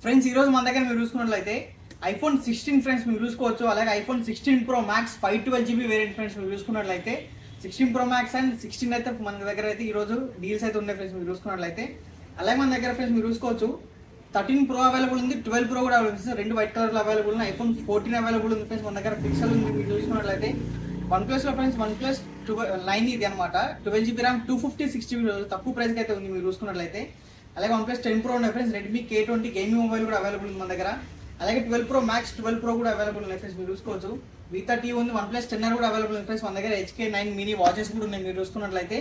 Friends ఈ రోజు మన దగ్గర మీరు చూసుకున్నట్లయితే ఐఫోన్ 16 ఫ్రెండ్స్ మీరు చూసుకోవచ్చు. అలాగే iPhone 16 Pro Max 512GB variant friends మీరు చూసుకున్నట్లయితే 16 Pro Max అండ్ 16 అయితే మన దగ్గర అయితే ఈ రోజు డీల్స్ అయితే ఉన్నాయి ఫ్రెండ్స్ మీరు చూసుకున్నట్లయితే. అలాగే మన దగ్గర ఫ్రెండ్స్ మీరు చూసుకోవచ్చు 13 Pro అవైలబుల్ ఉంది, 12 Pro కూడా అవైలబుల్ ఉంది. రెండు వైట్ కలర్ లో అవైలబుల్ ఉన్నాయి. ఐఫోన్ 14 అవైలబుల్ ఉంది ఫ్రెండ్స్ మన దగ్గర. పిక్సెల్ ఉంది మీరు చూసుకున్నట్లయితే OnePlus లో ఫ్రెండ్స్ OnePlus 9 ఇది అనమాట. 12GB ర్యామ్ 256GB తక్కువ ప్రైస్ అయితే ఉంది మీరు చూసుకున్నట్లయితే. అలాగే OnePlus 10 Pro ఉన్నాయి friends. Redmi K20 gaming mobile కూడా అవైలబుల్ ఉంది మన దగ్గర. అలాగే 12 Pro Max 12 Pro కూడా అవైలబుల్ ఉన్నాయి ఫ్రెండ్స్ మీరు చూసుకోవచ్చు. V30 ఉంది, OnePlus 10R కూడా అవైలబుల్ ఉంది ఫ్రెండ్స్ మన దగ్గర. HK9 మినీ వాచెస్ కూడా ఉన్నాయి మీరు చూసుకున్నట్లయితే.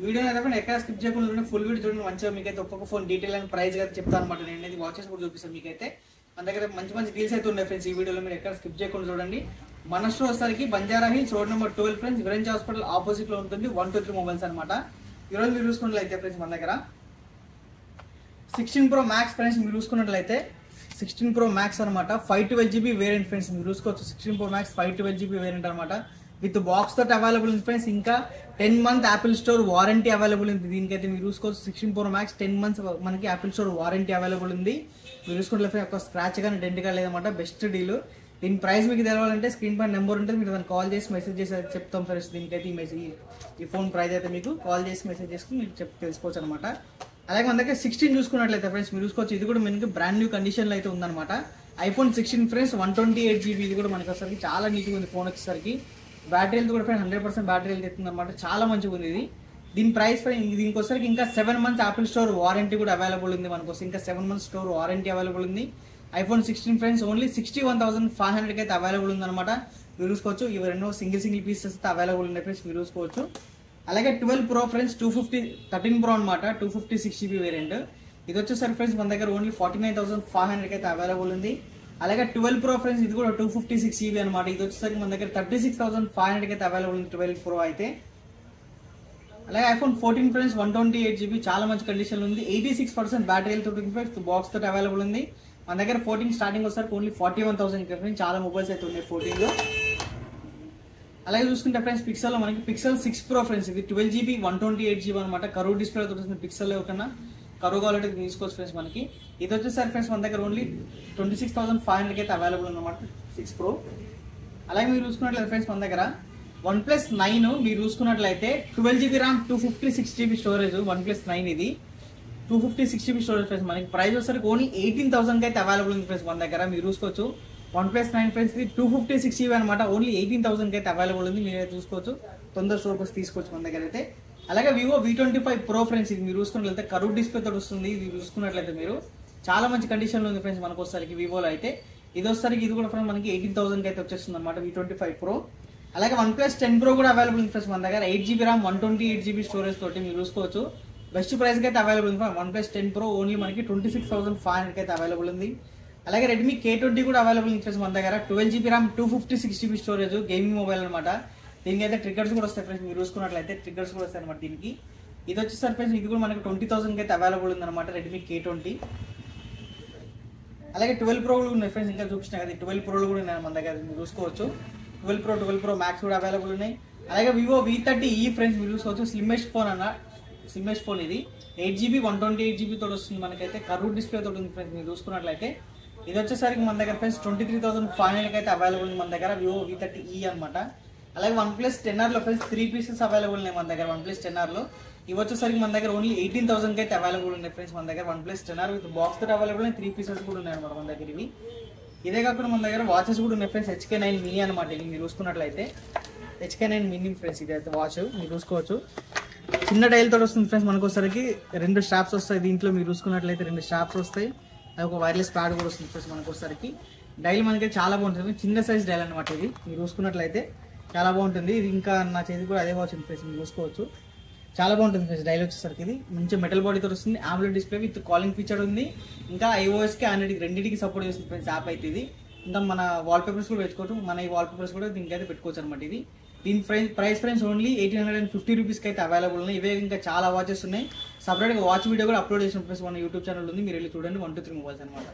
వీడియో అయితే ఎక్కడ స్కిప్ చేయకుండా చూడండి, ఫుల్ వీడియో చూడండి. మంచిగా మీకైతే ఒక్కొక్క ఫోన్ డీటెయిల్ అండ్ ప్రైస్ అయితే చెప్తాను అనమాట. నేను అనేది వాచెస్ కూడా చూపిస్తాను మీకైతే. మన దగ్గర మంచి మంచి డీల్స్ అయితే ఉన్నాయి ఫ్రెండ్స్ ఈ వీడియోలో, మీరు ఎక్కడ స్కిప్ చేయకుండా చూడండి. మన స్టోర్ వచ్చేసరికి Banjara Hills road number 12 friends, విరెంజ్ హాస్పిటల్ ఆపోజిట్ లో ఉంటుంది. 123 మొబైల్స్ అనమాట. ఈ రోజు మీరు చూసుకున్నట్లయితే ఫ్రెండ్స్ మన దగ్గర 16 Pro Max ఫ్రెండ్స్ మీరు చూసుకున్నట్లయితే 16 Pro Max అనమాట. 512GB వేరియంట్ ఫ్రెండ్స్ మీరు చూసుకోవచ్చు. 16 Pro Max 512GB వేరియంట్ అనమాట. విత్ బాక్స్ తోటి అవైలబుల్ ఉంది ఫ్రెండ్స్. ఇంకా 10 month Apple store warranty available ఉంది దీనికైతే మీరు చూసుకోవచ్చు. 16 Pro Max 10 months మనకి యాపిల్ స్టోర్ వారంటీ అవైలబుల్ ఉంది. మీరు చూసుకుంటే ఒక స్క్రాచ్ కానీ డెంట్ గా లేదన్నమాట. Best deal. దీని ప్రైస్ మీకు తెలవాలంటే స్క్రీన్ పైన నెంబర్ ఉంటుంది, మీరు దాన్ని కాల్ చేసి మెసేజ్ చేసి చెప్తాం ఫ్రెండ్స్. దీనికైతే ఈ ఫోన్ ప్రైస్ అయితే మీకు కాల్ చేసి మెసేజ్ చేసుకుని మీకు తెలుసుకోవచ్చు అనమాట. అలాగే మన దగ్గర 16 చూసుకున్నట్లయితే ఫ్రెండ్స్ మీరు చూసుకోవచ్చు. ఇది కూడా మనకి బ్రాండ్ న్యూ కండిషన్ లో అయితే ఉందన్నమాట. IPhone 16 friends 128GB. ఇది కూడా మనకి వచ్చేసరికి చాలా నీట్గా ఉంది ఫోన్ వచ్చేసరికి. బ్యాటరీ హెల్త్ కూడా ఫ్రెండ్స్ 100% బ్యాటరీ హెల్త్ ఎత్తుంది అనమాట. చాలా మంచిగా ఉంది ఇది. దీని ప్రైస్ దీనికి వచ్చేసరికి ఇంకా 7 months యాపిల్ స్టోర్ వారంటీ కూడా అవైలబుల్ ఉంది మనకు. ఇంకా 7 months స్టోర్ వారంటీ అవైలబుల్ ఉంది. ఐఫోన్ 16 ఫ్రెండ్స్ ఓన్లీ 61,500 అయితే అవైలబుల్ ఉంది అనమాట. మీరు చూసుకోవచ్చు. ఇవి రెండు సింగిల్ పీసెస్ అయితే అవైలబుల్ ఉన్నాయి ఫ్రెండ్స్ మీరు చూసుకోవచ్చు. అలాగే 12 Pro ఫ్రెండ్స్ 13 Pro అనమాట. 256GB variant. ఇది వచ్చేసరికి ఫ్రెండ్స్ మన దగ్గర ఓన్లీ 49,500 అయితే అవైలబుల్ ఉంది. అలాగే 12 Pro ఫ్రెండ్స్ ఇది కూడా 256GB అనమాట. ఇది వచ్చేసరికి మన దగ్గర 36,500 అయితే అవైలబుల్ ఉంది 12 Pro అయితే. అలాగే ఐఫోన్ 14 ఫ్రెండ్స్ 128GB చాలా మంచి కండిషన్ ఉంది. 86% బ్యాటరీ హెల్త్ ఉంటుంది. బాక్స్ తోటి అవైలబుల్ ఉంది మన దగ్గర. 14 స్టార్టింగ్ వచ్చేసరికి ఓన్లీ 41,000 చాలా మొబైల్స్ అయితే ఉన్నాయి 14 లో. అలాగే చూసుకుంటే ఫ్రెండ్స్ పిక్సెల్ లో మనకి Pixel 6 Pro ఫ్రెండ్స్ ఇది 12GB 128GB అనమాట. కరూ డిస్ప్లే వస్తుంది పిక్సెల్ కన్నా. కరూ కావాలంటే తీసుకోవచ్చు ఫ్రెండ్స్ మనకి. ఇది వచ్చేసరికి ఫ్రెండ్స్ మన దగ్గర ఓన్లీ 26,500 అయితే అవైలబుల్ అనమాట 6 Pro. అలాగే మీరు చూసుకున్నట్లయితే ఫ్రెండ్స్ మన దగ్గర OnePlus 9 మీరు చూసుకున్నట్లయితే 12GB RAM 256GB storage. OnePlus 9 ఇది 256GB స్టోరేజ్ ఫ్రెండ్స్ మనకి. ప్రైస్ వచ్చేసరికి ఓన్లీ 18,000 అయితే అవైలబుల్ ఉంది ఫ్రెండ్స్ మన దగ్గర. మీరు చూసుకోవచ్చు OnePlus 9 ఫ్రెండ్స్ ఇది 256GB అనమాట. ఓన్లీ 18,000 అయితే అవైలబుల్ ఉంది. మీరు చూసుకోవచ్చు. తొందర స్టోర్కి వచ్చి తీసుకోవచ్చు మన దగ్గర అయితే. అలాగే Vivo V25 Pro ఫ్రెండ్స్ ఇది మీరు చూసుకున్నట్లయితే కరూ డిస్ప్లే తోటి వస్తుంది. ఇది చూసుకున్నట్లయితే మీరు చాలా మంచి కండిషన్ లో ఉంది ఫ్రెండ్స్ మనకు వచ్చేసరికి వివోలో అయితే. ఇది వచ్చేసరికి ఇది కూడా ఫ్రెండ్స్ మనకి 18,000 అయితే వచ్చేస్తుంది అనమాట V25 Pro. అలాగే OnePlus 10 Pro కూడా అవైలబుల్ ఉంది ఫ్రెండ్స్ మన దగ్గర. 8GB ర్యామ్ 128GB స్టోరేజ్ తోటి మీరు చూసుకోవచ్చు. బెస్ట్ ప్రైస్ కి అయితే అవైలబుల్ ఉంది. OnePlus 10 Pro ఓన్లీ మనకి 26,500 అయితే అవైలబుల్ ఉంది. అలాగే రెడ్మీ K20 కూడా అవైలబుల్ ఉంది ఫ్రెండ్స్ మన దగ్గర. 12GB RAM 256GB storage gaming mobile అనమాట. దీనికి అయితే ట్రిగ్గర్స్ కూడా వస్తాయి ఫ్రెండ్స్ మీరు చూసుకున్నట్లయితే. ట్రిగ్గర్స్ కూడా వస్తాయి అనమాట దీనికి. ఇది వచ్చేసరికి ఫ్రెండ్స్ ఇది కూడా మనకి 20,000 అయితే అవైలబుల్ ఉంది అనమాట రెడ్మీ K20. అలాగే 12 Pro కూడా ఉన్నాయి ఫ్రెండ్స్. ఇంకా చూపించిన కదా 12 Pro కూడా ఉన్నాయి మన దగ్గర మీరు చూసుకోవచ్చు. 12 Pro Max కూడా అవైలబుల్ ఉన్నాయి. అలాగే Vivo V30e ఫ్రెండ్స్ మీరు చూసుకోవచ్చు. స్లిమ్మెస్ట్ ఫోన్ ఇది 8GB 128GB తోటి వస్తుంది మనకైతే. కర్వ్ డిస్ప్లే తోటి ఉంది ఫ్రెండ్స్ మీరు చూసుకున్నట్లయితే. ఇది వచ్చేసరికి మన దగ్గర ఫ్రెండ్స్ 23,500 అయితే అవైలబుల్ ఉంది మన దగ్గర Vivo V30e అనమాట. అలాగే OnePlus 10R లో ఫ్రెండ్స్ 3 pieces అవైలబుల్ ఉన్నాయి మన దగ్గర. OnePlus 10R లో ఇవి వచ్చేసరికి మన దగ్గర ఓన్లీ 18,000 అయితే అవైలబుల్ ఉన్నాయి ఫ్రెండ్స్ మన దగ్గర. OnePlus 10R విత్ బాక్స్ తోటి అవైలబుల్ 3 pieces కూడా ఉన్నాయి అనమాట మన దగ్గర ఇవి. ఇదే కాకుండా మన దగ్గర వాచెస్ కూడా ఉన్నాయి ఫ్రెండ్స్. HK9 మినీ అనమాట ఇది మీరు చూసుకున్నట్లయితే. HK9 మినీ ఫ్రెండ్స్ ఇది అయితే వాచ్ మీరు చూసుకోవచ్చు. చిన్న డైల్ తోటి వస్తుంది ఫ్రెండ్స్ మనకు వచ్చేసరికి. 2 స్ట్రాప్స్ వస్తాయి దీంట్లో మీరు చూసుకున్నట్లయితే. 2 స్ట్రాప్స్ వస్తాయి. అది ఒక వైర్లెస్ ప్యాడ్ కూడా వస్తుంది ఫ్రెండ్స్ మనకు వచ్చేసరికి. డైల్ మనకి చాలా బాగుంటుంది. చిన్న సైజ్ డైల్ అనమాట ఇది మీరు చూసుకున్నట్లయితే. చాలా బాగుంటుంది ఇది. ఇంకా నా చేతి కూడా అదే వాచ్ ఉంది ఫ్రెండ్స్ మీరు చూసుకోవచ్చు. చాలా బాగుంటుంది ఫ్రెండ్స్ డైల్ వచ్చేసరికి. ఇది మంచి మెటల్ బాడీతో వస్తుంది. AMOLED display with calling feature ఉంది. ఇంకా iOS కి Android రెండింటికి సపోర్ట్ చేస్తుంది ఫ్రెండ్స్ యాప్ అయితే ఇది. ఇంకా మన వాల్ పేపర్స్ కూడా పెట్టుకోవచ్చు. మన ఈ వాల్ పేపర్స్ కూడా దీనికైతే పెట్టుకోవచ్చు అనమాట ఇది. దీని ప్రైస్ ఫ్రెండ్స్ ఓన్లీ 1850 రూపీస్కి అయితే అవైలబుల్ ఉన్నాయి. ఇవే ఇంకా చాలా వాచెస్ ఉన్నాయి. సపరేట్గా వాచ్ వీడియో కూడా అప్లోడ్ చేసిన ఫ్రెండ్స్ మన యూట్యూబ్ ఛానల్ ఉంది, మీరు వెళ్ళి చూడండి. 123 మొబైల్స్ అనమాట.